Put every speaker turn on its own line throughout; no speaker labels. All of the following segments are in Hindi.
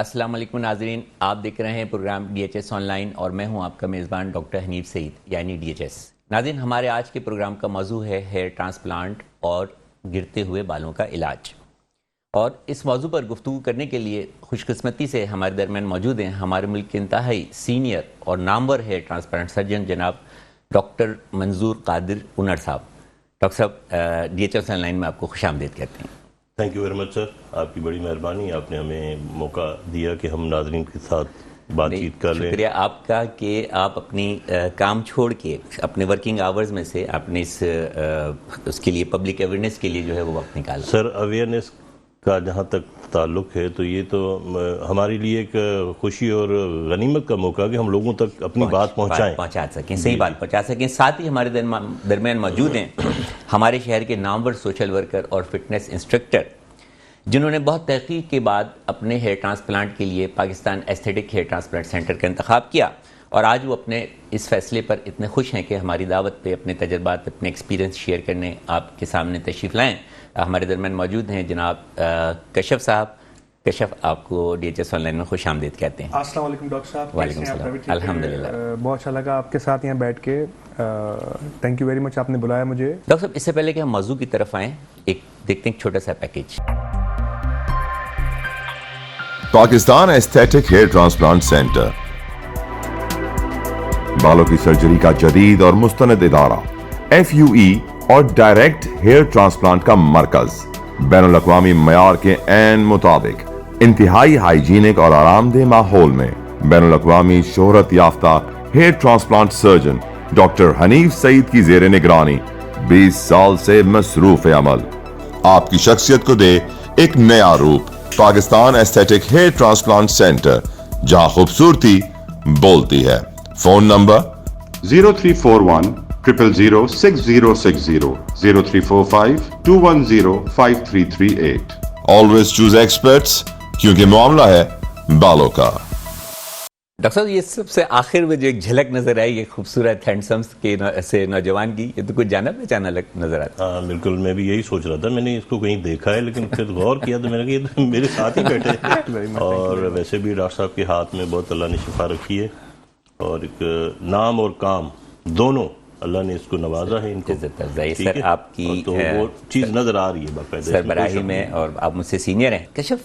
अस्सलाम वालेकुम नाज़रीन, आप देख रहे हैं प्रोग्राम DHS ऑनलाइन और मैं हूं आपका मेज़बान डॉक्टर हनीफ सईद यानी DHS। नाज़रीन, हमारे आज के प्रोग्राम का मौजू है हेयर ट्रांसप्लांट और गिरते हुए बालों का इलाज। और इस मौजू पर गुफ्तगू करने के लिए खुशकिस्मती से हमारे दरमियान मौजूद हैं हमारे मुल्क के इंतहाई सीनियर और नामवर हेयर ट्रांसप्लांट सर्जन जनाब डॉक्टर मंजूर कादिर उनर साहब। डॉक्टर साहब, DHS ऑनलाइन में आपको खुशामदीद कहते हैं।
Thank you very much sir, आपकी बड़ी मेहरबानी, आपने हमें मौका दिया कि हम नाज़रीन के साथ बातचीत कर लें।
शुक्रिया आपका कि आप अपनी काम छोड़ के अपने वर्किंग आवर्स में से आपने उसके लिए पब्लिक अवेयरनेस के लिए जो है वो वक्त निकाला।
सर, अवेयरनेस का जहाँ तक ताल्लुक़ है तो ये तो हमारे लिए एक खुशी और गनीमत का मौका है कि हम लोगों तक अपनी बात पहुँचा
सकें, सही बात पहुँचा सकें। साथ ही हमारे दरमियान मौजूद हैं हमारे शहर के नामवर सोशल वर्कर और फिटनेस इंस्ट्रक्टर जिन्होंने बहुत तहकीक के बाद अपने हेयर ट्रांसप्लांट के लिए Pakistan aesthetic hair transplant center का इंतखाब किया और आज वो अपने इस फैसले पर इतने खुश हैं कि हमारी दावत पे अपने तजर्बात, अपने एक्सपीरियंस शेयर करने आपके सामने तशरीफ़ लाएँ। हमारे दरमियान मौजूद हैं जनाब कशफ साहब। कशफ, आपको DHS ऑनलाइन में खुश आमदीद कहते हैं।
अस्सलाम वालेकुम डॉक्टर साहब।
वालेकुम सलाम, अल्हम्दुलिल्लाह।
बहुत अच्छा लगा आपके साथ यहाँ बैठ के। थैंक यू वेरी मच, आपने बुलाया मुझे।
डॉक्टर साहब, इससे पहले कि हम मौजू की तरफ आएँ, एक देखते हैं छोटा सा package.
Pakistan aesthetic hair transplant center, बालों की सर्जरी का जदीद और मुस्तनद इदारा, FUE और डायरेक्ट हेयर ट्रांसप्लांट का मरकज, बैनुल अक़वामी मयार के ऐन मुताबिक इंतहाई हाइजीनिक और आरामदेह माहौल में बैनुल अक़वामी शोहरत याफ्ता hair transplant surgeon doctor Hanif Saeed की जेर निगरानी 20 साल से मसरूफ अमल आपकी शख्सियत को दे एक नया रूप। Pakistan aesthetic hair transplant center, जहां खूबसूरती बोलती है। Phone number
0341 000 6060 0345 210 5338।
Always choose experts, क्योंकि मामला है बालों का।
डॉक्टर साहब, ये सबसे आखिर में जो एक झलक नजर आई ये खूबसूरत हैंडसम के से नौजवान की, ये तो कुछ जाना पहचाना नजर आता।
हाँ बिल्कुल, मैं भी यही सोच रहा था। मैंने इसको कहीं देखा है लेकिन फिर गौर किया तो मैंने कहा ये तो मेरे साथ ही बैठे हैं। और वैसे भी डॉक्टर साहब के हाथ में बहुत अल्लाह ने शिफा रखी है और एक नाम और काम दोनों अल्लाह ने इसको नवाजा है। इनको
सर, आपकी
तो वो चीज़ नजर आ रही है बाकायदा
सरबराही में और आप मुझसे सीनियर हैं। कशफ,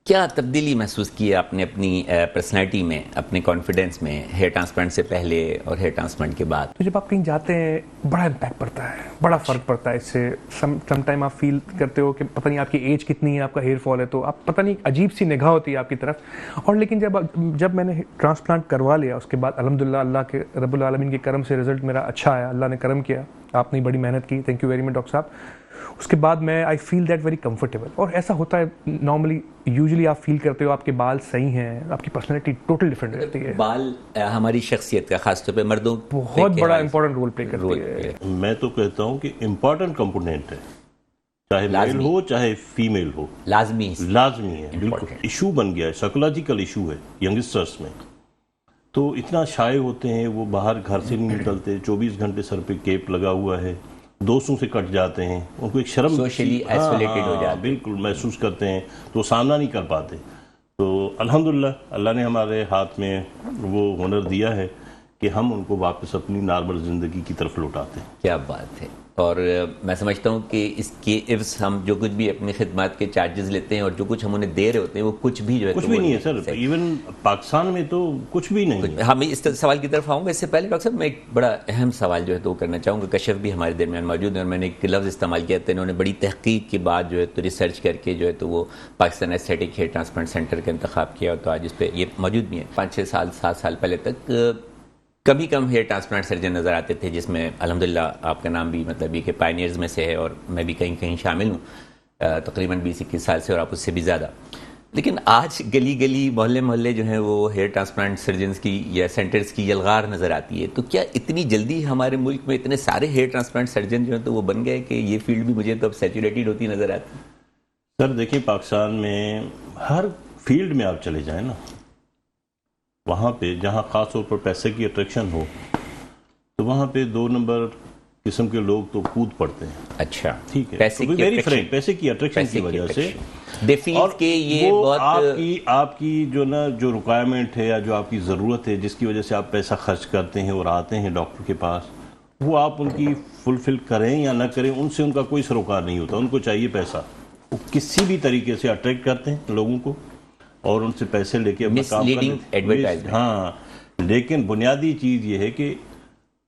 क्या तब्दीली महसूस की है आपने अपनी पर्सनैलिटी में, अपने कॉन्फिडेंस में, हेयर ट्रांसप्लांट से पहले और हेयर ट्रांसप्लांट के बाद?
तो जब आप कहीं जाते हैं बड़ा इम्पैक्ट पड़ता है, बड़ा फ़र्क पड़ता है इससे। सम टाइम आप फील करते हो कि पता नहीं आपकी एज कितनी है, आपका हेयर फॉल है, तो आप पता नहीं अजीब सी निगाह होती है आपकी तरफ। और लेकिन जब मैंने ट्रांसप्लांट करवा लिया उसके बाद अल्हम्दुलिल्लाह अल्लाह के रब्बुल आलमीन के करम से रिजल्ट मेरा अच्छा आया। अल्लाह ने करम किया, आपने बड़ी मेहनत की, thank you very much doctor साहब। उसके बाद मैं I feel that very comfortable. और ऐसा होता है नॉर्मली, यूजुअली आप फील करते हो आपके बाल सही हैं, आपकी पर्सनैलिटी टोटल डिफरेंट रहती है।
बाल हमारी शख्सियत का, खासतौर पे मर्दों,
बहुत बड़ा इंपॉर्टेंट रोल प्ले करती है।
मैं तो कहता हूँ कि इम्पोर्टेंट कंपोनेंट है, चाहे मेल हो चाहे फीमेल हो, लाजमी है। बिल्कुल इशू बन गया है, साइकोलॉजिकल इशू है यंगस्टर्स में। तो इतना शाय होते हैं, वो बाहर घर से नहीं निकलते, 24 घंटे सर पे केप लगा हुआ है, दोस्तों से कट जाते हैं, उनको एक शर्म,
सोशली आइसोलेटेड हो जाते हैं,
बिल्कुल महसूस करते हैं, तो सामना नहीं कर पाते। तो अल्हम्दुलिल्लाह अल्लाह ने हमारे हाथ में वो हुनर दिया है कि हम उनको वापस अपनी नॉर्मल ज़िंदगी की तरफ लौटाते हैं।
क्या बात है। और मैं समझता हूँ कि इसके इव्स हम जो कुछ भी अपनी खिदमत के चार्जेस लेते हैं और जो कुछ हम उन्हें दे रहे होते हैं वो कुछ भी जो है
कुछ भी नहीं है सर। इवन पाकिस्तान में तो कुछ भी नहीं है।
हाँ, मैं इस सवाल की तरफ आऊँगा। इससे पहले डॉक्टर साहब मैं एक बड़ा अहम सवाल जो है तो करना चाहूँगा। कशफ भी हमारे दरमियान मौजूद है और मैंने एक लफ्ज़ इस्तेमाल किया था, इन्होंने बड़ी तहकीक के बाद जो है तो रिसर्च करके जो है तो वो Pakistan aesthetic hair transplant center का इंतखाब किया, तो आज इस पर ये मौजूद भी है। 5-6 साल 7 साल पहले तक कभी कम हेयर ट्रांसप्लांट सर्जन नज़र आते थे, जिसमें अल्हम्दुलिल्लाह आपका नाम भी मतलब ये कि पायनियर्स में से है और मैं भी कहीं कहीं शामिल हूँ, तकरीबन 20-21 साल से और आप उससे भी ज़्यादा। लेकिन आज गली गली मोहल्ले मोहल्ले जो हैं वो हेयर ट्रांसप्लांट सर्जन्स की या सेंटर्स की यलगार नज़र आती है। तो क्या इतनी जल्दी हमारे मुल्क में इतने सारे हेयर ट्रांसप्लांट सर्जन जो हैं तो वो बन गए कि ये फील्ड भी मुझे तो अब सैचुरेटेड होती नज़र आती है?
सर देखिए, पाकिस्तान में हर फील्ड में आप चले जाएँ ना, वहाँ पे जहाँ ख़ास तौर पर पैसे की अट्रैक्शन हो तो वहाँ पे 2 नंबर किस्म के लोग तो कूद पड़ते हैं।
अच्छा,
ठीक है,
पैसे
तो वेरी फ्रैंक, पैसे की अट्रैक्शन की वजह से
दे फील के ये बहुत
आपकी जो ना जो रिक्वायरमेंट है या जो आपकी ज़रूरत है जिसकी वजह से आप पैसा खर्च करते हैं और आते हैं डॉक्टर के पास, वो आप उनकी फुलफिल करें या ना करें, उनसे उनका कोई सरोकार नहीं होता। उनको चाहिए पैसा, वो किसी भी तरीके से अट्रैक्ट करते हैं लोगों को और उनसे पैसे लेके अपना काम करते हैं। हाँ, लेकिन बुनियादी चीज़ ये है कि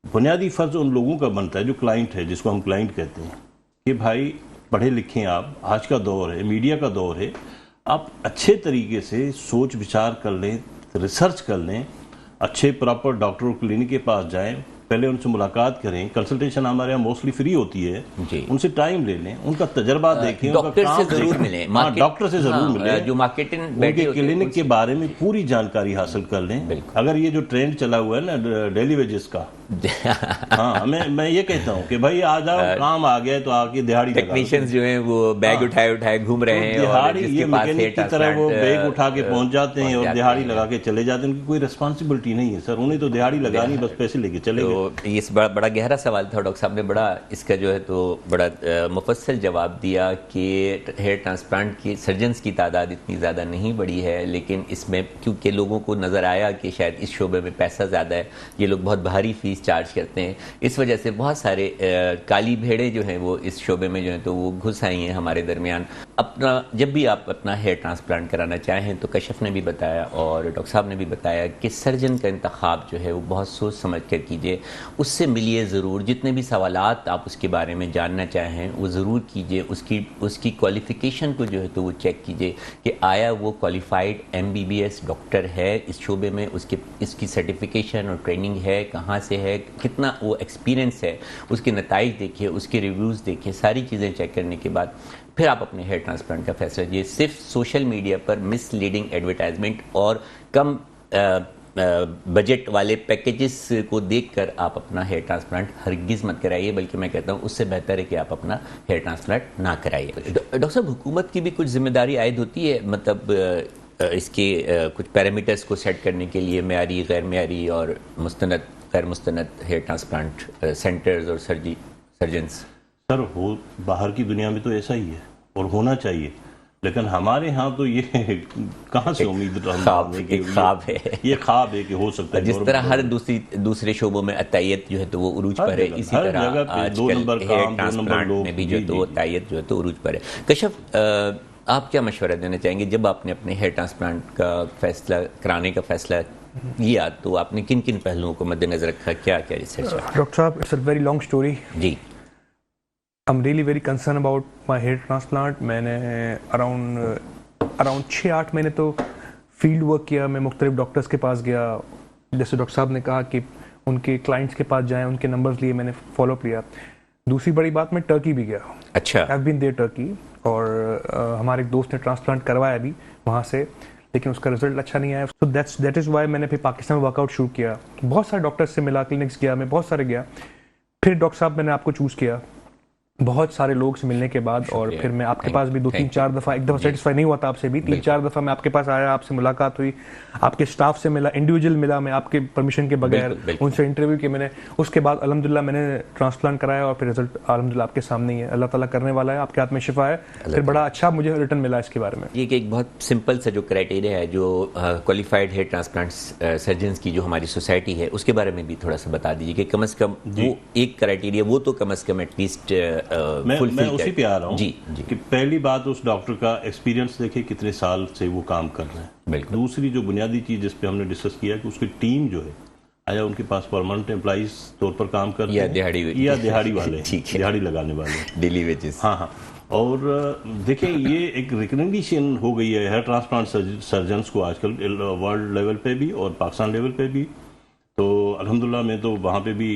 बुनियादी फ़र्ज उन लोगों का बनता है जो क्लाइंट है, जिसको हम क्लाइंट कहते हैं, कि भाई पढ़े लिखे हैं आप, आज का दौर है, मीडिया का दौर है, आप अच्छे तरीके से सोच विचार कर लें, रिसर्च कर लें, अच्छे प्रॉपर डॉक्टर क्लिनिक के पास जाएं, पहले उनसे मुलाकात करें। कंसल्टेशन हमारे यहाँ मोस्टली फ्री होती है, उनसे टाइम ले लें, उनका तजर्बा देखें,
डॉक्टर से जरूर मिलें,
डॉक्टर से जरूर मिलें,
जो मार्केटिंग
उनके क्लिनिक के बारे में पूरी जानकारी हासिल कर लें। अगर ये जो ट्रेंड चला हुआ है ना डेली वेजेस का, हाँ, मैं ये कहता हूँ कि भाई आ जाओ, काम आ गया तो आके दिहाड़ी
टेक्नीशियंस जो हैं वो बैग उठाए घूम रहे हैं,
दिहाड़ी ये मैकेनिक की तरह वो बैग उठा के पहुंच जाते हैं और दिहाड़ी लगा के चले जाते हैं। उनकी कोई रिस्पॉन्सिबिलिटी नहीं है सर, उन्हें तो दिहाड़ी लगानी, बस पैसे लेके चले गए।
तो इस बड़ा गहरा सवाल था, डॉक्टर साहब ने बड़ा इसका जो है तो बड़ा मुफस्सल जवाब दिया कि हेयर ट्रांसप्लांट की सर्जन्स की तादाद इतनी ज़्यादा नहीं बढ़ी है, लेकिन इसमें क्योंकि लोगों को नज़र आया कि शायद इस शोबे में पैसा ज़्यादा है, ये लोग बहुत भारी फीस चार्ज करते हैं, इस वजह से बहुत सारे काली भेड़ें जो हैं वो इस शोबे में जो हैं तो वो घुस आई हैं हमारे दरमियान। अपना जब भी आप अपना हेयर ट्रांसप्लांट कराना चाहें तो कशफ ने भी बताया और डॉक्टर साहब ने भी बताया कि सर्जन का इंतखाब जो है वो बहुत सोच समझ कर कीजिए, उससे मिलिए ज़रूर, जितने भी सवालात आप उसके बारे में जानना चाहें वो ज़रूर कीजिए, उसकी क्वालिफ़िकेशन को जो है तो वो चेक कीजिए कि आया वो क्वालिफाइड MBBS डॉक्टर है इस शोबे में, इसकी सर्टिफिकेशन और ट्रेनिंग है, कहाँ से है, कितना वो एक्सपीरियंस है, उसके नताइज देखिए, उसके रिव्यूज़ देखिए, सारी चीज़ें चेक करने के बाद फिर आप अपने हेयर ट्रांसप्लांट का फैसला लीजिए। सिर्फ सोशल मीडिया पर मिसलीडिंग एडवर्टाइजमेंट और कम बजट वाले पैकेजेस को देखकर आप अपना हेयर ट्रांसप्लांट हरगिज़ मत कराइए, बल्कि मैं कहता हूँ उससे बेहतर है कि आप अपना हेयर ट्रांसप्लांट ना कराइए। डॉक्टर साहब, हुकूमत की भी कुछ जिम्मेदारी आयद होती है, मतलब इसके कुछ पैरामीटर्स को सेट करने के लिए, मेयारी, गैर मेयारी और मुस्तनद गैर मुस्तनद हेयर ट्रांसप्लांट सेंटर्स और सर्जन्स?
सर, हो बाहर की दुनिया में तो ऐसा ही है और होना चाहिए, लेकिन हमारे यहाँ तो ये कहाँ से उम्मीद
ख्वाब है,
ये ख्वाब है कि हो सकता है।
जिस तरह हर दूसरे शोबों में अतायत जो है तो वो उरूज पर है, इसी तरह आजकल हेयर ट्रांसप्लांट में भी जो है तो वो अतायत जो है तो उरूज पर है। कशफ, आप क्या मशवरा देना चाहेंगे जब आपने अपने हेयर ट्रांसप्लांट का फैसला कराने का फैसला लिया तो आपने किन किन पहलुओं को मद्देनजर रखा, क्या क्या रिसर्च?
डॉक्टर साहब, it's a very long story
जी।
I am really very concern about my hair transplant. मैंने अराउंड 6-8 महीने तो फील्ड वर्क किया, मैं मुख्तलिफ डॉक्टर्स के पास गया, जैसे डॉक्टर साहब ने कहा कि उनके क्लाइंट्स के पास जाएं, उनके नंबर्स लिए, मैंने फॉलोअप लिया। दूसरी बड़ी बात, मैं टर्की भी गया।
अच्छा।
I have been there Turkey, और हमारे एक दोस्त ने ट्रांसप्लांट करवाया भी वहाँ से, लेकिन उसका रिजल्ट अच्छा नहीं आया। सो दैट इज़ वाई मैंने फिर पाकिस्तान में वर्कआउट शुरू किया। बहुत सारे डॉक्टर्स से मिला, क्लिनिक्स गया, मैं बहुत सारे गया। फिर डॉक्टर साहब मैंने आपको चूज़ किया बहुत सारे लोग से मिलने के बाद, और फिर मैं आपके पास भी 2-3-4 दफ़ा, एक दफ़ा सेटिस्फाई नहीं हुआ था आपसे भी, 3-4 दफ़ा मैं आपके पास आया, आपसे मुलाकात हुई, आपके स्टाफ से मिला, इंडिविजुअल मिला, मैं आपके परमिशन के बगैर उनसे इंटरव्यू किया मैंने। उसके बाद अल्हम्दुलिल्लाह मैंने ट्रांसप्लांट कराया और फिर रिजल्ट अल्हम्दुलिल्लाह आपके सामने ही है। अल्लाह ताला करने वाला है, आपके हाथ में शिफा है। फिर बड़ा अच्छा मुझे रिटर्न मिला इसके बारे में।
ये एक बहुत सिंपल सा जो क्राइटेरिया है जो क्वालिफाइड हेयर ट्रांसप्लांट सर्जन्स की जो हमारी सोसाइटी है उसके बारे में भी थोड़ा सा बता दीजिए कि कम से कम वो एक क्राइटेरिया, वो तो कम से कम एटलीस्ट
मैं उसी पे आ रहा हूँ
जी
कि पहली बात उस डॉक्टर का एक्सपीरियंस देखे, कितने साल से वो काम कर रहे हैं। दूसरी जो बुनियादी चीज़ जिस पे हमने डिस्कस किया कि उसकी टीम जो है, आया उनके पास परमानेंट एम्प्लॉइज तौर पर काम करते हैं या दिहाड़ी वाले दिहाड़ी लगाने वाले,
डेली वेजेस।
हाँ। और देखें, ये एक रिकग्निशन हो गई है हेयर ट्रांसप्लांट सर्जन्स को आजकल वर्ल्ड लेवल पे भी और पाकिस्तान लेवल पे भी। तो अल्हम्दुलिल्लाह मैं तो वहाँ पे भी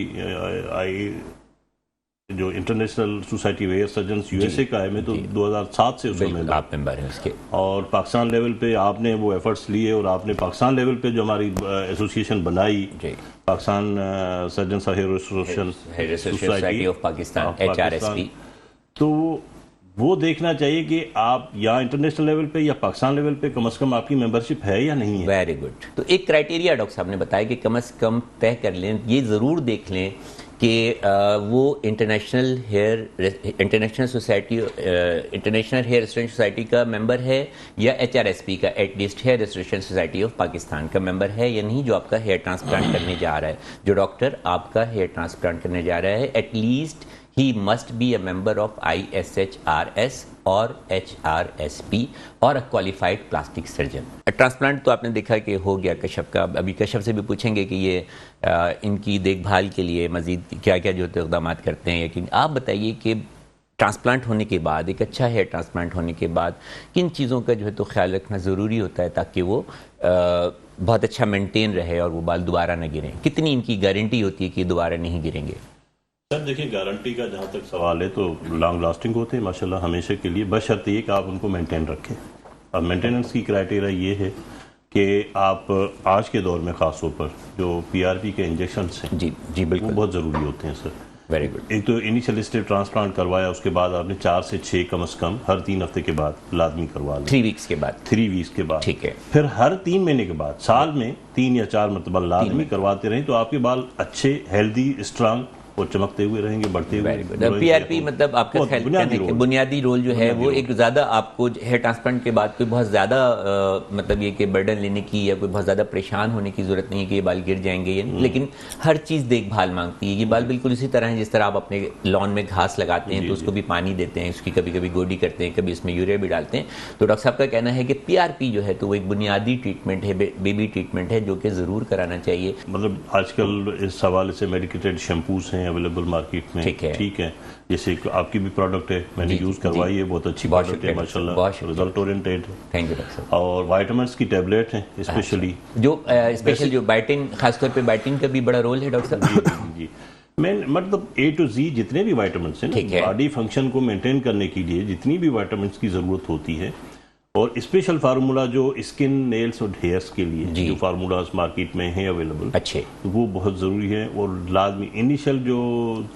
जो international society hair surgeons USA का है, मैं तो 2007 से उसमें
आप मेंबर हैं उसके।
और पाकिस्तान लेवल पे आपने वो एफर्ट्स लिए और आपने पाकिस्तान लेवल पे जो हमारी एसोसिएशन बनाई, Pakistan surgeons hair society
of Pakistan, HRSP,
तो वो देखना चाहिए कि आप या इंटरनेशनल लेवल पे या पाकिस्तान लेवल पे कम से कम आपकी मेंबरशिप है या नहीं है।
Very good. तो एक क्राइटेरिया डॉक्टर साहब ने बताया कि कम से कम तय कर लें, ये ज़रूर देख लें कि वो इंटरनेशनल हेयर रेस्टोरेंट सोसाइटी का मेंबर है या HRSP का, at least hair restaurant society of Pakistan का मेंबर है या नहीं, जो आपका हेयर ट्रांसप्लांट करने जा रहा है। जो डॉक्टर आपका हेयर ट्रांसप्लांट करने जा रहा है, at least he must be a member of ISHRS और HRSP और a qualified plastic surgeon। Transplant तो आपने देखा कि हो गया कश्यप का। अभी कश्यप से भी पूछेंगे कि ये इनकी देखभाल के लिए मजीद क्या क्या जो इक़दाम करते हैं। लेकिन आप बताइए कि ट्रांसप्लांट होने के बाद, एक अच्छा हेयर ट्रांसप्लांट होने के बाद किन चीज़ों का जो है तो ख्याल रखना ज़रूरी होता है ताकि वो बहुत अच्छा मेंटेन रहे और वो बाल दोबारा ना गिरें? कितनी इनकी गारंटी होती है कि दोबारा नहीं गिरेंगे?
सर देखिए, गारंटी का जहाँ तक सवाल है तो लॉन्ग लास्टिंग होते हैं माशाल्लाह हमेशा के लिए, बशर्ते ये कि आप उनको मेंटेन रखें। अब मेंटेनेंस की क्राइटेरिया ये है कि आप आज के दौर में ख़ास तौर पर जो PRP के इंजेक्शन हैं
जी बिल्कुल,
वो बहुत ज़रूरी होते हैं सर।
Very good.
एक तो इनिशियल स्टेज ट्रांसप्लांट करवाया, उसके बाद आपने 4 से 6 कम से कम हर 3 हफ्ते के बाद लाजमी करवा लें।
3 वीक्स के बाद
3 वीक्स के बाद,
ठीक है।
फिर हर 3 महीने के बाद साल में 3 या 4 मरतबा लाजमी करवाते रहें तो आपके बाल अच्छे, हेल्दी, स्ट्रांग और चमकते हुए रहेंगे, बढ़ते हुए।
PRP मतलब आपका बुनियादी रोल जो है वो एक ज़्यादा आपको हेयर ट्रांसप्लांट के बाद कोई बहुत ज़्यादा मतलब ये कि बर्डन लेने की या कोई बहुत ज़्यादा परेशान होने की ज़रूरत नहीं है कि ये बाल गिर जाएंगे, लेकिन हर चीज़ देखभाल मांगती है। ये बाल बिल्कुल इसी तरह है जिस तरह आप अपने लॉन में घास लगाते हैं तो उसको भी पानी देते हैं, उसकी कभी कभी गोडी करते हैं, कभी इसमें यूरिया भी डालते हैं। तो डॉक्टर साहब का कहना है कि PRP जो है तो वो एक बुनियादी ट्रीटमेंट है, बेबी ट्रीटमेंट है, जो कि ज़रूर कराना चाहिए।
मतलब आजकल इस हवाले से मेडिकेटेड शैम्पूस हैं अवेलेबल मार्केट में, ठीक है। जैसे आपकी भी प्रोडक्ट है, मैंने यूज करवाई है, बहुत अच्छी प्रोडक्ट है माशाल्लाह, result oriented.
Thank you doctor.
और विटामिन्स की टैबलेट हैं स्पेशली,
जो बायोटिन, खासतौर पे बायोटिन का भी बड़ा रोल है डॉक्टर साहब।
जी मतलब A to Z जितने भी विटामिन्स हैं ना, बॉडी फंक्शन को मेंटेन करने के लिए जितनी भी विटामिन्स की जरूरत होती है, और स्पेशल फार्मूला जो स्किन, नेल्स और हेयर्स के लिए जो फार्मूलाज मार्केट में हैं अवेलेबल, अच्छे, वो बहुत ज़रूरी है। और लाजमी इनिशियल जो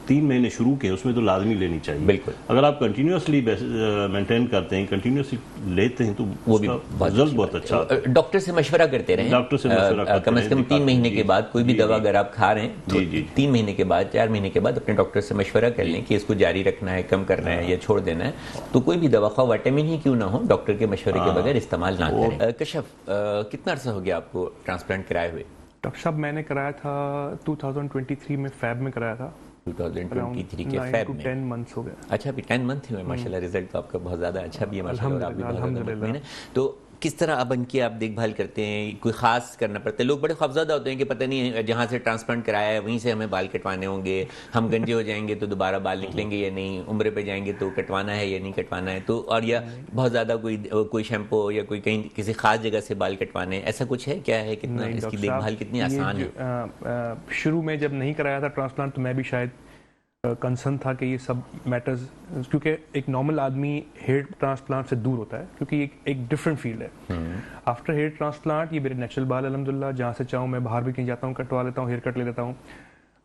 3 महीने शुरू के उसमें तो लाजमी लेनी चाहिए।
बिल्कुल।
अगर आप कंटिन्यूसली मेंटेन करते हैं, कंटिन्यूसली लेते हैं तो वो भी रिजल्ट बहुत अच्छा।
डॉक्टर से मशवरा करते रहे, डॉक्टर से मशवरा कम से कम 3 महीने के बाद कोई भी दवा अगर आप खा रहे हैं तो 3 महीने के बाद, 4 महीने के बाद अपने डॉक्टर से मशवरा कर लें कि इसको जारी रखना है, कम करना है या छोड़ देना है। तो कोई भी दवा खाओ, विटामिन ही क्यों ना हो, डॉक्टर के मशवरे के बगैर इस्तेमाल ना करें। कश्यप, कितना अर्सा हो गया आपको ट्रांसप्लांट कराए हुए?
डॉक्टर साहब मैंने कराया था 2023 में, फैब में कराया था।
2023 के फैब में
10 मंथ्स हो गए।
अच्छा, अभी 10 मंथ हुए माशाल्लाह। रिजल्ट तो आपका बहुत ज़्यादा अच्छा भी है माशाल्लाह। तो किस तरह अब इनकी आप देखभाल करते हैं? कोई खास करना पड़ता है? लोग बड़े खौफज़दा होते हैं कि पता नहीं जहाँ से ट्रांसप्लांट कराया है वहीं से हमें बाल कटवाने होंगे, हम गंजे हो जाएंगे तो दोबारा बाल निकलेंगे या नहीं, उम्र पे जाएंगे तो कटवाना है या नहीं कटवाना है, तो और या बहुत ज़्यादा कोई शैम्पू या कोई कहीं किसी खास जगह से बाल कटवाने, ऐसा कुछ है? क्या है, कितना इसकी देखभाल कितनी आसान है?
शुरू में जब नहीं कराया था ट्रांसप्लांट तो मैं भी शायद कंसर्न था कि ये सब मैटर्स, क्योंकि एक नॉर्मल आदमी हेयर ट्रांसप्लांट से दूर होता है क्योंकि एक डिफरेंट फील्ड है। आफ्टर हेयर ट्रांसप्लांट ये मेरे नेचुरल बाल अल्हम्दुलिल्लाह, जहाँ से चाहूँ मैं बाहर भी कहीं जाता हूँ कटवा लेता हूँ, हेयर कट ले लेता हूँ।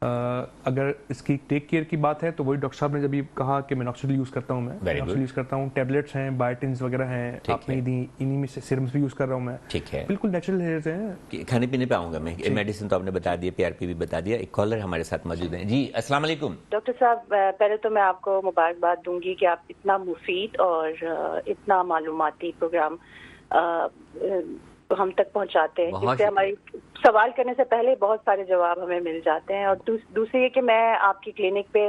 अगर इसकी टेक केयर की बात है तो वही डॉक्टर साहब ने जब भी कहा कि मिनॉक्सिडिल यूज़ करता हूँ, मैं मिनॉक्सिडिल यूज़ करता हूँ, टैबलेट्स हैं, बायोटिन्स वगैरह हैं, आपने इन्हीं में से सिरम्स भी यूज़ कर रहा हूँ मैं।
ठीक है,
बिल्कुल नेचुरल हेयर्स हैं।
खाने पीने पे आऊँगा मैं, मेडिसिन तो आपने बता दिया, PRP भी बता दिया। एक कॉलर हमारे साथ मौजूद है। जी अस्सलाम वालेकुम।
डॉक्टर साहब, पहले तो मैं आपको मुबारकबाद दूंगी कि आप इतना मुफीद और इतना मालूमाती प्रोग्राम हम तक पहुंचाते हैं, जिससे हमारी सवाल करने से पहले बहुत सारे जवाब हमें मिल जाते हैं। और दूसरी ये कि मैं आपकी क्लिनिक पे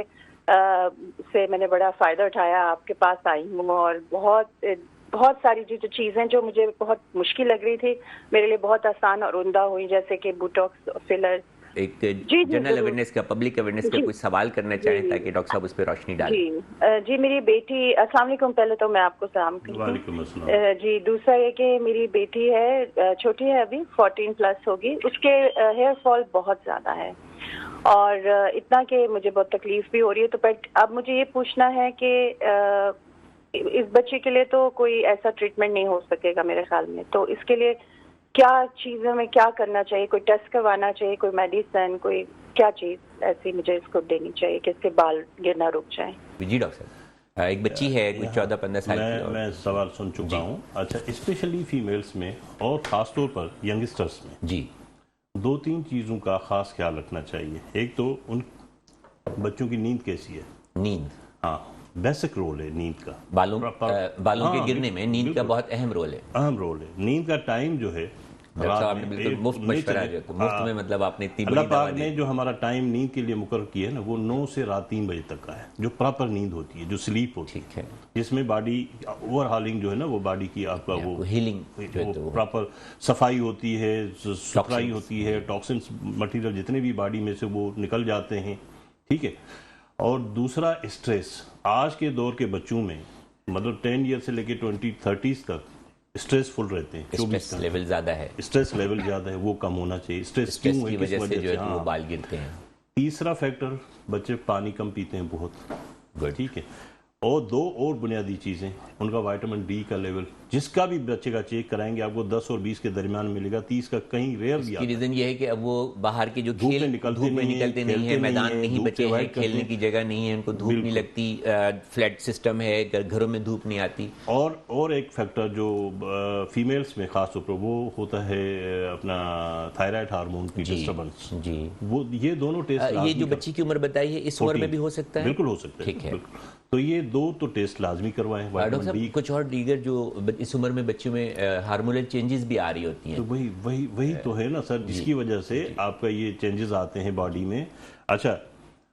से मैंने बड़ा फ़ायदा उठाया, आपके पास आई हूँ और बहुत सारी जो चीज़ें जो मुझे बहुत मुश्किल लग रही थी मेरे लिए बहुत आसान और उम्दा हुई, जैसे कि बोटॉक्स, फिलर।
एक जनरल अवेयरनेस का, पब्लिक अवेयरनेस का कुछ सवाल करना चाहें ताकि डॉक्टर साहब उस पर रोशनी डालें।
जी मेरी बेटी, अस्सलाम वालेकुम, पहले तो मैं आपको सलाम करती हूँ। जी दूसरा ये कि मेरी बेटी है, छोटी है, अभी 14+ होगी, उसके हेयर फॉल बहुत ज़्यादा है और इतना कि मुझे बहुत तकलीफ भी हो रही है। तो बट अब मुझे ये पूछना है कि इस बच्चे के लिए तो कोई ऐसा ट्रीटमेंट नहीं हो सकेगा मेरे ख्याल में, तो इसके लिए क्या चीज़ों में क्या करना चाहिए? कोई टेस्ट करवाना चाहिए, कोई मेडिसिन, कोई क्या चीज़ ऐसी मुझे इसको देनी चाहिए कि इसके बाल गिरना रुक जाए?
जी डॉक्टर साहब, एक बच्ची है कुछ 14-15 साल की।
मैं सवाल सुन चुका हूँ। अच्छा, स्पेशली फीमेल्स में और ख़ास तौर पर यंगस्टर्स में जी 2-3 चीज़ों का ख़ास ख्याल रखना चाहिए। एक तो बच्चों की नींद कैसी है?
नींद,
हाँ, बेसिक रोल है नींद का।
बालों के गिरने में नींद का बहुत अहम रोल है।
अहम रोल है। नींद का टाइम जो है,
आपने बिल्कुल मुफ्त मशवरा जो मुफ्त में, मतलब आपने इतनी
अल्लाह पाक ने जो हमारा टाइम नींद के लिए मुकर्रर किया है ना, वो 9 से रात 3 बजे तक का है, जो प्रॉपर नींद होती है, जो स्लीप होती है, जिसमें बॉडी ओवरहॉलिंग जो है ना, वो बॉडी की आपका वो
हीलिंग,
वो प्रॉपर सफाई होती है, सुथराई होती है, टॉक्सिन्स मटेरियल जितने भी बॉडी में से वो निकल जाते हैं, ठीक है। और दूसरा स्ट्रेस, आज के दौर के बच्चों में मतलब 10 ईयर से लेकर 20-30 तक स्ट्रेसफुल रहते हैं।
स्ट्रेस लेवल ज्यादा है,
स्ट्रेस लेवल ज्यादा है, वो कम होना चाहिए। स्ट्रेस क्यों है,
की वजह से जो है वो बाल गिरते हैं।
तीसरा फैक्टर, बच्चे पानी कम पीते हैं बहुत, ठीक है। और 2 और बुनियादी चीजें, उनका विटामिन डी का लेवल, जिसका भी बच्चे का चेक कराएंगे आपको 10 और 20 के दरमियान मिलेगा, 30 का कहीं रेयर भी आता है।
रीजन ये है कि अब वो बाहर के जो
धूप में निकलते
नहीं है, मैदान नहीं बचे हैं, खेलने की जगह नहीं है, उनको धूप नहीं लगती, फ्लैट सिस्टम है, घरों में धूप नहीं आती।
और एक फैक्टर जो फीमेल्स में खास तौर पर वो होता है अपना थायराइड हार्मोन की डिस्टर्बेंस जी। वो ये दोनों टेस्ट,
ये जो बच्ची की उम्र बताई है, इस उम्र में भी हो सकता है?
बिल्कुल हो सकता है, ठीक है। तो ये 2 तो टेस्ट लाजमी करवाएं।
डॉक्टर साहब, कुछ और दीगर जो इस उम्र में बच्चों में हार्मोनल चेंजेस भी आ रही होती हैं,
तो वही तो है ना सर, जिसकी वजह से आपका ये चेंजेस आते हैं बॉडी में। अच्छा,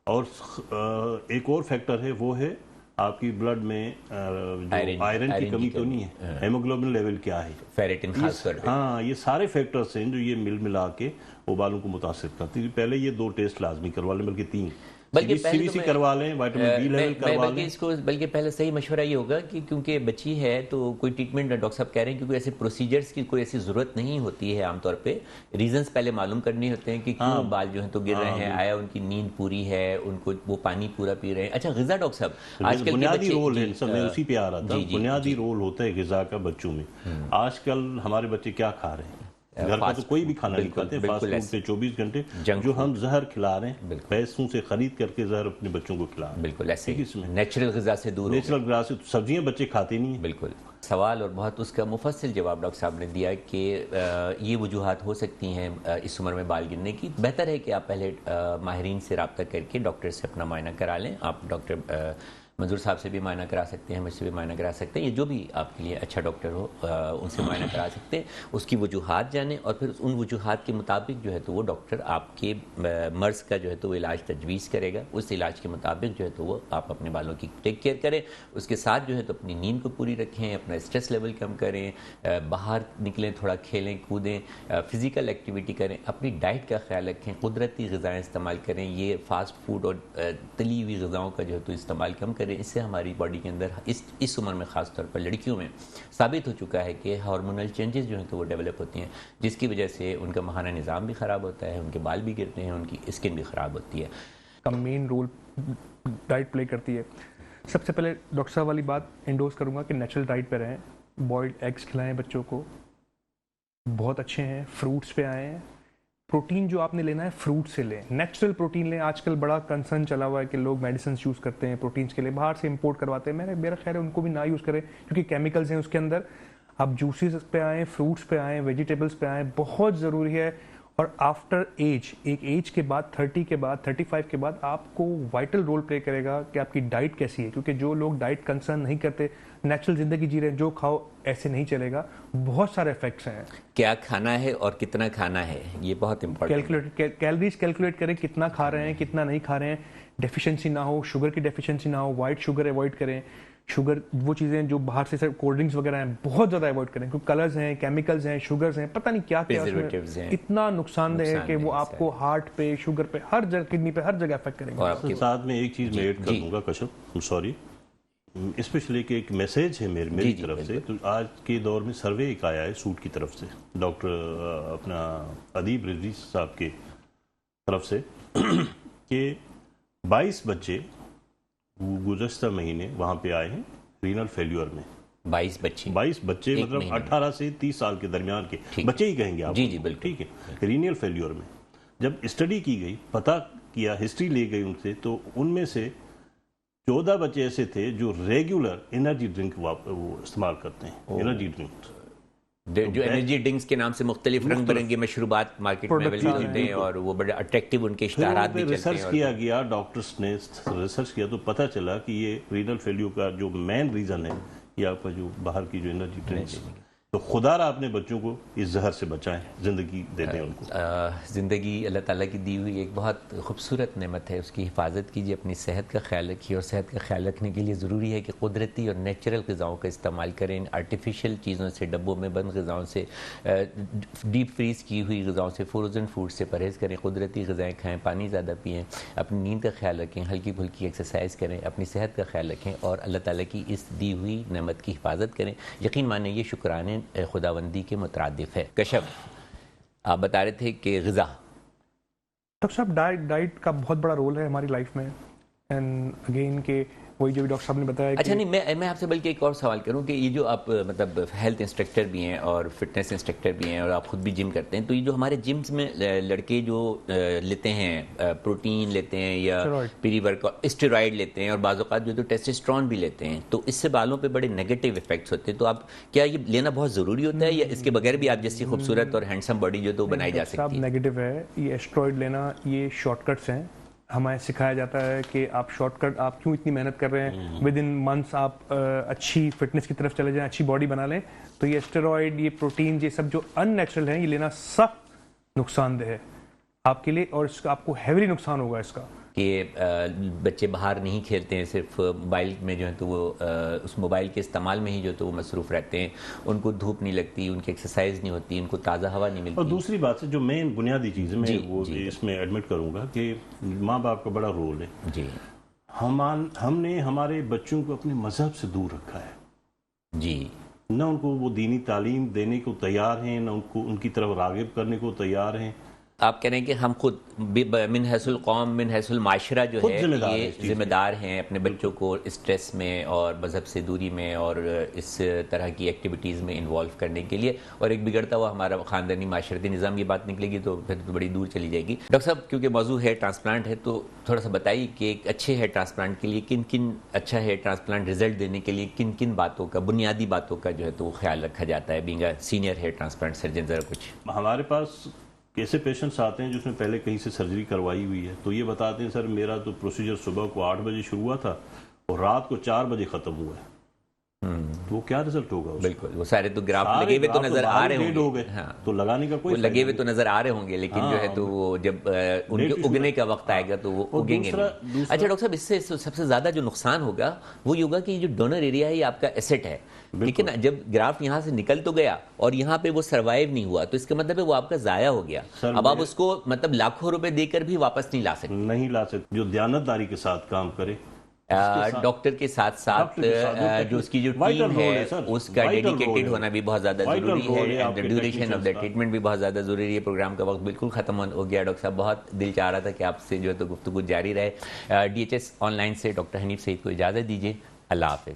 और एक और फैक्टर है, वो है आपकी ब्लड में जो आयरन की कमी तो नहीं है, हेमोग्लोबिन लेवल क्या है,
फेरेटिन खासकर।
हाँ, ये सारे फैक्टर्स हैं जो ये मिला के वो बालों को मुतासिर करते हैं। पहले ये 2 टेस्ट लाजमी करवा लें, बल्कि 3,
बल्कि
सीबीसी करवा लें, विटामिन डी लेवल करवा लें।
बल्कि पहले सही मशवरा ये होगा कि क्योंकि बच्ची है तो कोई ट्रीटमेंट डॉक्टर साहब कह रहे हैं, क्योंकि ऐसे प्रोसीजर्स की कोई ऐसी जरूरत नहीं होती है आमतौर पे। रीजंस पहले मालूम करने होते हैं कि क्यों बाल जो है तो गिर रहे हैं, आया उनकी नींद पूरी है, उनको वो पानी पूरा पी रहे हैं। अच्छा, गिज़ा डॉक्टर साहब, आजकल
बुनियादी रोल है, सब मैं उसी पे आ रहा था, बुनियादी रोल होता है गिज़ा का बच्चों में। आजकल हमारे बच्चे क्या खा रहे हैं? घर का तो कोई भी खाना नहीं खाते, फास्ट फूड से 24 घंटे जो हम जहर खिला रहे हैं, पैसों से खरीद करके जहर अपने बच्चों को खिला रहे हैं।
बिल्कुल ऐसे ही नेचुरल ग़िज़ा से दूर,
नेचुरल ग़िज़ा से सब्जियां बच्चे खाते नहीं है।
बिल्कुल सवाल और बहुत उसका मुफस्सिल जवाब डॉक्टर साहब ने दिया कि ये वजूहात हो सकती हैं इस उम्र में बाल गिरने की। बेहतर है कि आप पहले माहिरीन से रब्ता करके डॉक्टर से अपना मुआयना करा लें। आप डॉक्टर मंजूर साहब से भी मुआयना करा सकते हैं, मुझसे भी मुआयना करा सकते हैं, ये जो भी आपके लिए अच्छा डॉक्टर हो उनसे मुआयना करा सकते हैं, उसकी वजूहात जानें और फिर उन वजूहात के मुताबिक जो है तो वो डॉक्टर आपके मर्ज़ का जो है तो वो इलाज तजवीज़ करेगा। उस इलाज के मुताबिक जो है तो वो आप अपने बालों की टेक केयर करें, उसके साथ जो है तो अपनी नींद को पूरी रखें, अपना स्ट्रेस लेवल कम करें, बाहर निकलें, थोड़ा खेलें कूदें, फ़िज़िकल एक्टिविटी करें, अपनी डाइट का ख्याल रखें, कुदरती ग़िज़ाएँ इस्तेमाल करें, ये फ़ास्ट फूड और तली हुई ग़िज़ाओं का जो है तो इस्तेमाल कम करें। इससे हमारी बॉडी के अंदर इस उम्र में ख़ास तौर पर लड़कियों में साबित हो चुका है कि हार्मोनल चेंजेस जो हैं तो वो डेवलप होती हैं, जिसकी वजह से उनका माहाना निज़ाम भी ख़राब होता है, उनके बाल भी गिरते हैं, उनकी स्किन भी ख़राब होती है।
का मेन रोल डाइट प्ले करती है। सबसे पहले डॉक्टर साहब वाली बात इंडोर्स करूँगा कि नेचुरल डाइट पे रहें, बॉइल्ड एग्स खिलाएं बच्चों को, बहुत अच्छे हैं, फ्रूट्स पे आए हैं, प्रोटीन जो आपने लेना है फ्रूट से लें, नेचुरल प्रोटीन लें। आजकल बड़ा कंसर्न चला हुआ है कि लोग मेडिसिन यूज़ करते हैं प्रोटीन्स के लिए, बाहर से इंपोर्ट करवाते हैं। मेरा ख्याल है उनको भी ना यूज़ करें, क्योंकि केमिकल्स हैं उसके अंदर। आप जूसेस पे आएँ, फ्रूट्स पे आएँ, वेजिटेबल्स पे आएँ, बहुत ज़रूरी है। और आफ्टर एज, एक एज के बाद 30 के बाद 35 के बाद आपको वाइटल रोल प्ले करेगा कि आपकी डाइट कैसी है, क्योंकि जो लोग डाइट कंसर्न नहीं करते, नेचुरल ज़िंदगी जी रहे हैं, जो खाओ ऐसे नहीं चलेगा। बहुत सारे इफेक्ट्स हैं।
क्या खाना है और कितना खाना है, ये बहुत इंपॉर्टेंट।
कैलोरीज कैलकुलेट करें, कितना खा रहे हैं, कितना नहीं खा रहे हैं, डेफिशिएंसी ना हो, शुगर की डेफिशिएंसी ना हो, वाइट शुगर अवॉइड करें। शुगर, वो चीज़ें जो बाहर से कोल्ड ड्रिंक्स वगैरह हैं, बहुत ज़्यादा अवॉइड करें, क्योंकि कलर्स हैं, केमिकल्स हैं, शुगर्स हैं, पता नहीं क्या क्या
हैं,
इतना नुकसानदेह है कि वो आपको हार्ट पे, शुगर पे, हर जगह, किडनी पे, हर जगह अफेक्ट करेंगे।
और आपके साथ में एक चीज़ मैं ऐड कर दूंगा कश्यप, सॉरी, स्पेशली कि एक मैसेज है मेरी तरफ से। तो आज के दौर में सर्वे एक आया है सूट की तरफ से, डॉक्टर अपना अदीब रिजवी साहब के तरफ से, कि 22 बच्चे गुज़श्ता महीने वहाँ पे आए हैं रीनल फेल्यूर में।
22 बच्चे
मतलब 18 से 30 साल के दरमियान के बच्चे ही कहेंगे आप।
जी बिल्कुल,
ठीक है। रीनल फेल्यूर में जब स्टडी की गई, पता किया, हिस्ट्री ली गई उनसे, तो उनमें से 14 बच्चे ऐसे थे जो रेगुलर एनर्जी ड्रिंक वो इस्तेमाल करते हैं, एनर्जी ड्रिंक।
जो एनर्जी ड्रिंक्स के नाम से मुख्तलिफ रंग बिरंगे मशरूबात मार्केट में अवेलेबल होते हैं और वो बड़े अट्रैक्टिव उनके इश्तहारात भी चलते हैं।
रिसर्च किया गया, डॉक्टर्स ने रिसर्च किया तो पता चला कि ये रीनल फेल्यूर का जो मेन रीज़न है ये आपका जो बाहर की जो एनर्जी ड्रिंक्स, तो खुदारा अपने बच्चों को इस जहर से बचाएं, ज़िंदगी दे दें उनको।
ज़िंदगी अल्लाह ताला की दी हुई एक बहुत खूबसूरत नेमत है, उसकी हिफाजत कीजिए, अपनी सेहत का ख्याल रखिए। और सेहत का ख्याल रखने के लिए ज़रूरी है कि कुदरती और नेचुरल ग़िज़ाओं का इस्तेमाल करें। इन आर्टिफिशियल चीज़ों से, डब्बों में बंद ग़िज़ाओं से, डीप फ्रीज़ की हुई ग़िज़ाओं से, फ्रोज़न फूड से परहेज़ करें। कुदरती ग़िज़ाएँ खाएँ, पानी ज़्यादा पिएँ, अपनी नींद का ख्याल रखें, हल्की फुल्की एक्सरसाइज करें, अपनी सेहत का ख्याल रखें और अल्लाह ताला की इस दी हुई नेमत की हिफाजत करें। यकीन माने ये शुक्राने खुदावंदी के मुतरादिफ है। कशफ, आप बता रहे थे कि ग़िज़ा।
डॉक्टर साहब, डाइट का बहुत बड़ा रोल है हमारी लाइफ में। एंड अगेन के वही जो भी डॉक्टर साहब ने बताया।
अच्छा, नहीं, मैं आपसे बल्कि एक और सवाल करूं कि ये जो आप मतलब हेल्थ इंस्ट्रक्टर भी हैं और फिटनेस इंस्ट्रक्टर भी हैं और आप खुद भी जिम करते हैं, तो ये जो हमारे जिम्स में लड़के जो लेते हैं, प्रोटीन लेते हैं या प्री वर्कआउट स्टेरॉइड लेते हैं और बाज़ औक़ात जो तो टेस्टोस्टेरोन भी लेते हैं, तो इससे बालों पे बड़े नेगेटिव इफेक्ट्स होते हैं। तो आप क्या ये लेना बहुत ज़रूरी होता है या इसके बगैर भी आप जैसी खूबसूरत और हैंडसम बॉडी जो तो बनाई जा सकती है?
नेगेटिव है ये स्टेरॉइड लेना, ये शॉर्टकट्स हैं। हमें सिखाया जाता है कि आप शॉर्टकट, आप क्यों इतनी मेहनत कर रहे हैं, विद इन मंथ्स आप अच्छी फिटनेस की तरफ चले जाएं, अच्छी बॉडी बना लें। तो ये स्टेरॉइड, ये प्रोटीन, ये सब जो अननेचुरल हैं, ये लेना सब नुकसानदेह है आपके लिए और इसका आपको हैवी नुकसान होगा इसका।
कि बच्चे बाहर नहीं खेलते हैं, सिर्फ मोबाइल में जो है तो वो उस मोबाइल के इस्तेमाल में ही जो तो वो मसरूफ़ रहते हैं, उनको धूप नहीं लगती, उनकी एक्सरसाइज नहीं होती, उनको ताज़ा हवा नहीं मिलती।
और दूसरी बात है जो मेन बुनियादी चीज़ है, मैं वो इसमें एडमिट करूँगा कि माँ बाप का बड़ा रोल है।
जी,
हमने हमारे बच्चों को अपने मजहब से दूर रखा है।
जी,
न उनको वो दीनी तालीम देने को तैयार हैं, न उनको उनकी तरफ रागिब करने को तैयार हैं।
आप कह रहे हैं कि हम खुद मिन हैसुल कौम मिन हैसुल माशरा जो है ये जिम्मेदार हैं अपने बच्चों को स्ट्रेस में और मज़हब से दूरी में और इस तरह की एक्टिविटीज़ में इन्वॉल्व करने के लिए। और एक बिगड़ता हुआ हमारा ख़ानदानी माशरती निज़ाम की बात निकलेगी तो फिर तो बड़ी दूर चली जाएगी। डॉक्टर साहब, क्योंकि मौजू हेयर ट्रांसप्लांट है तो थोड़ा सा बताइए कि एक अच्छे हेयर ट्रांसप्लांट के लिए किन किन, अच्छा हेयर ट्रांसप्लांट रिजल्ट देने के लिए किन किन बातों का, बुनियादी बातों का जो है तो ख्याल रखा जाता है, being a senior hair transplant surgeon? ज़रा कुछ।
हमारे पास ऐसे पेशेंट्स आते हैं जिसमें पहले कहीं से सर्जरी करवाई हुई है, तो ये बताते हैं सर मेरा तो प्रोसीजर सुबह को 8 बजे शुरू हुआ था और रात को 4 बजे खत्म हुआ है। तो वो क्या रिजल्ट होगा?
बिल्कुल, वो सारे तो ग्राफ लगे हुए तो नजर आ रहे होंगे।
हाँ, तो लगाने का कोई
लगे हुए तो नजर आ रहे होंगे, लेकिन जो है तो वो जब उनके उगने का वक्त आएगा तो वो उगेंगे नहीं। अच्छा डॉक्टर साहब, इससे सबसे ज्यादा जो नुकसान होगा वो ये होगा कि जो डोनर एरिया है ये आपका एसेट है, ठीक है ना? जब ग्राफ्ट यहाँ से निकल तो गया और यहाँ पे वो सरवाइव नहीं हुआ तो इसका मतलब है वो आपका जाया हो गया। अब आप उसको मतलब लाखों रुपए देकर भी वापस नहीं ला सकते।
जो दयानतदारी के साथ काम करे,
डॉक्टर के साथ साथ जो उसकी जो टीम है उसका डेडिकेटेड होना भी बहुत ज्यादा जरूरी है and the duration of the treatment भी बहुत ज्यादा जरूरी है। प्रोग्राम का वक्त बिल्कुल खत्म हो गया। डॉक्टर साहब, बहुत दिल चाह रहा था कि आपसे जो है तो गुफ्तगू जारी रहे। DHS ऑनलाइन से डॉक्टर हनीफ सईद को इजाजत दीजिए। अल्लाह हाफिज।